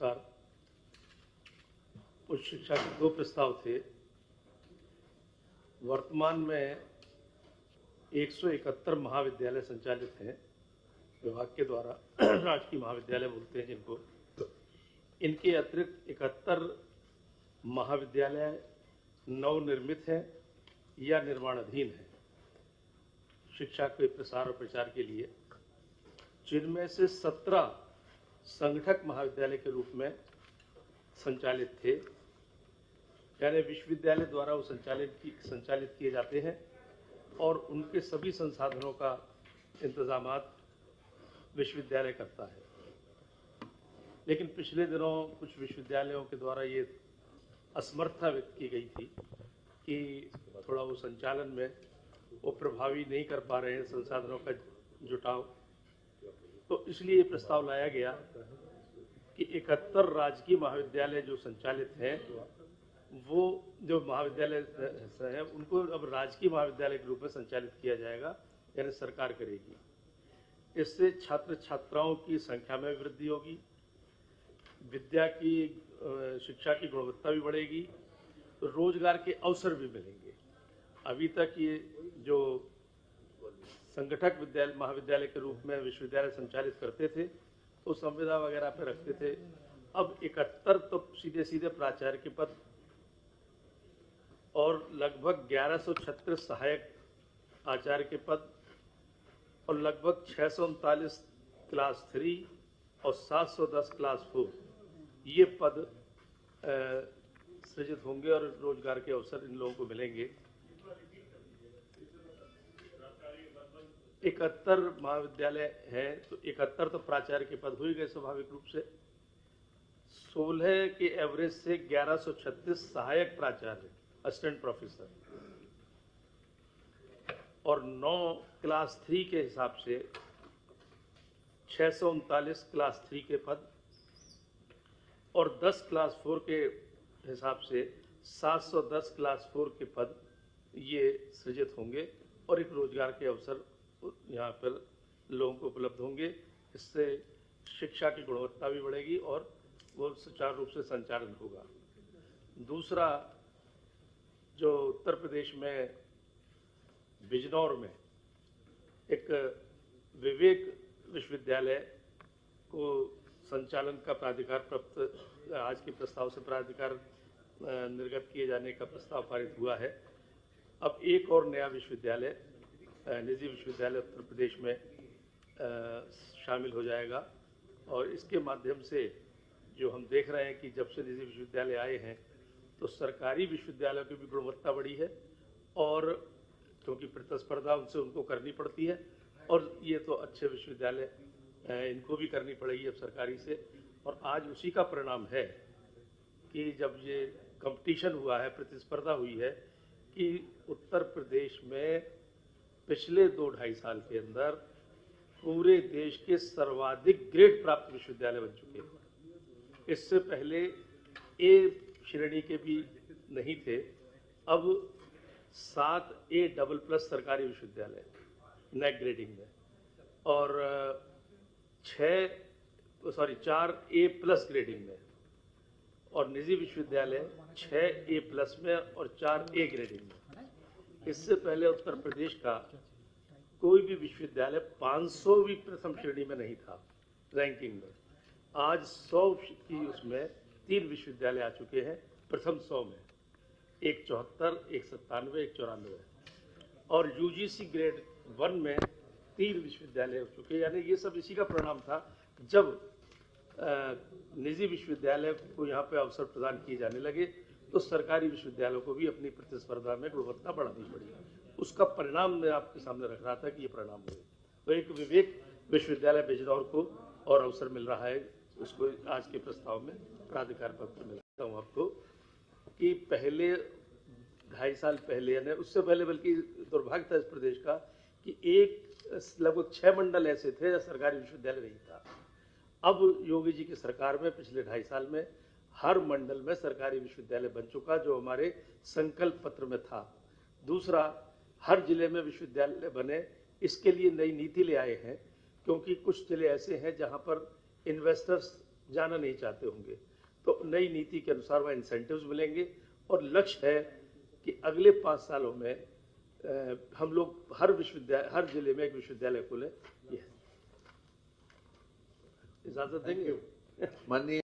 नमस्कार। उच्च शिक्षा के दो प्रस्ताव थे। वर्तमान में 171 महाविद्यालय संचालित हैं विभाग के द्वारा, राजकीय महाविद्यालय बोलते हैं जिनको। इनके अतिरिक्त 71 महाविद्यालय नवनिर्मित हैं या निर्माणाधीन हैं शिक्षा के प्रसार और प्रचार के लिए, जिनमें से 17 संगठक महाविद्यालय के रूप में संचालित थे, यानी विश्वविद्यालय द्वारा वो संचालित किए जाते हैं और उनके सभी संसाधनों का इंतजामात विश्वविद्यालय करता है। लेकिन पिछले दिनों कुछ विश्वविद्यालयों के द्वारा ये असमर्थता व्यक्त की गई थी कि थोड़ा वो संचालन में वो प्रभावी नहीं कर पा रहे हैं संसाधनों का जुटाव, तो इसलिए ये प्रस्ताव लाया गया कि 71 राजकीय महाविद्यालय जो संचालित हैं, वो जो महाविद्यालय हैं उनको अब राजकीय महाविद्यालय के रूप में संचालित किया जाएगा, यानी सरकार करेगी। इससे छात्र छात्राओं की संख्या में वृद्धि होगी, विद्या की शिक्षा की गुणवत्ता भी बढ़ेगी, तो रोजगार के अवसर भी मिलेंगे। अभी तक ये जो संगठक महाविद्यालय के रूप में विश्वविद्यालय संचालित करते थे तो संविदा वगैरह पे रखते थे। अब 71 तो सीधे सीधे प्राचार्य के पद और लगभग 1136 सहायक आचार्य के पद और लगभग 639 क्लास 3 और 710 क्लास 4 ये पद सृजित होंगे और रोजगार के अवसर इन लोगों को मिलेंगे। 71 महाविद्यालय है तो 71 तो प्राचार्य के पद हो ही गए स्वाभाविक रूप से। 16 के एवरेज से 1136 सहायक प्राचार्य असिस्टेंट प्रोफेसर और 9 क्लास 3 के हिसाब से 639 क्लास 3 के पद और 10 क्लास 4 के हिसाब से 710 क्लास 4 के पद ये सृजित होंगे और एक रोजगार के अवसर यहाँ पर लोगों को उपलब्ध होंगे। इससे शिक्षा की गुणवत्ता भी बढ़ेगी और वो सुचारू रूप से संचालन होगा। दूसरा, जो उत्तर प्रदेश में बिजनौर में एक विवेक विश्वविद्यालय को संचालन का प्राधिकार प्राप्त, आज के प्रस्ताव से प्राधिकार निर्गत किए जाने का प्रस्ताव पारित हुआ है। अब एक और नया विश्वविद्यालय, निजी विश्वविद्यालय उत्तर प्रदेश में शामिल हो जाएगा और इसके माध्यम से जो हम देख रहे हैं कि जब से निजी विश्वविद्यालय आए हैं तो सरकारी विश्वविद्यालयों की भी गुणवत्ता बढ़ी है और क्योंकि प्रतिस्पर्धा उनसे उनको करनी पड़ती है और ये तो अच्छे विश्वविद्यालय इनको भी करनी पड़ेगी अब सरकारी से। और आज उसी का परिणाम है कि जब ये कंपटीशन हुआ है, प्रतिस्पर्धा हुई है, कि उत्तर प्रदेश में पिछले 2-2.5 साल के अंदर पूरे देश के सर्वाधिक ग्रेड प्राप्त विश्वविद्यालय बन चुके हैं। इससे पहले ए श्रेणी के भी नहीं थे, अब 7 A++ सरकारी विश्वविद्यालय नैक ग्रेडिंग में और 4 A+ ग्रेडिंग में और निजी विश्वविद्यालय 6 A+ में और 4 A ग्रेडिंग में। इससे पहले उत्तर प्रदेश का कोई भी विश्वविद्यालय 500वीं प्रथम श्रेणी में नहीं था रैंकिंग में। आज 100 की उसमें 3 विश्वविद्यालय आ चुके हैं प्रथम 100 में, एक 74, एक 97, एक 94 और UGC ग्रेड 1 में 3 विश्वविद्यालय हो चुके हैं। यानी ये सब इसी का परिणाम था जब निजी विश्वविद्यालय को यहाँ पे अवसर प्रदान किए जाने लगे तो सरकारी विश्वविद्यालयों को भी अपनी प्रतिस्पर्धा में गुणवत्ता बढ़ानी पड़ी। उसका परिणाम मैं आपके सामने रख रहा था कि ये परिणाम हुए। तो एक विवेक विश्वविद्यालय बिजनौर को और अवसर मिल रहा है, उसको आज के प्रस्ताव में प्राधिकार पत्र मिलता हूँ आपको कि पहले 2.5 साल पहले, यानी उससे पहले, बल्कि दुर्भाग्य था इस प्रदेश का कि लगभग 6 मंडल ऐसे थे जहाँ सरकारी विश्वविद्यालय नहीं था। अब योगी जी की सरकार में पिछले 2.5 साल में हर मंडल में सरकारी विश्वविद्यालय बन चुका, जो हमारे संकल्प पत्र में था। दूसरा, हर जिले में विश्वविद्यालय बने, इसके लिए नई नीति ले आए हैं, क्योंकि कुछ जिले ऐसे हैं जहां पर इन्वेस्टर्स जाना नहीं चाहते होंगे। तो नई नीति के अनुसार वह इंसेंटिव्स मिलेंगे और लक्ष्य है कि अगले 5 सालों में हम लोग हर जिले में एक विश्वविद्यालय खोले। ये इजाजत देंगे। माननीय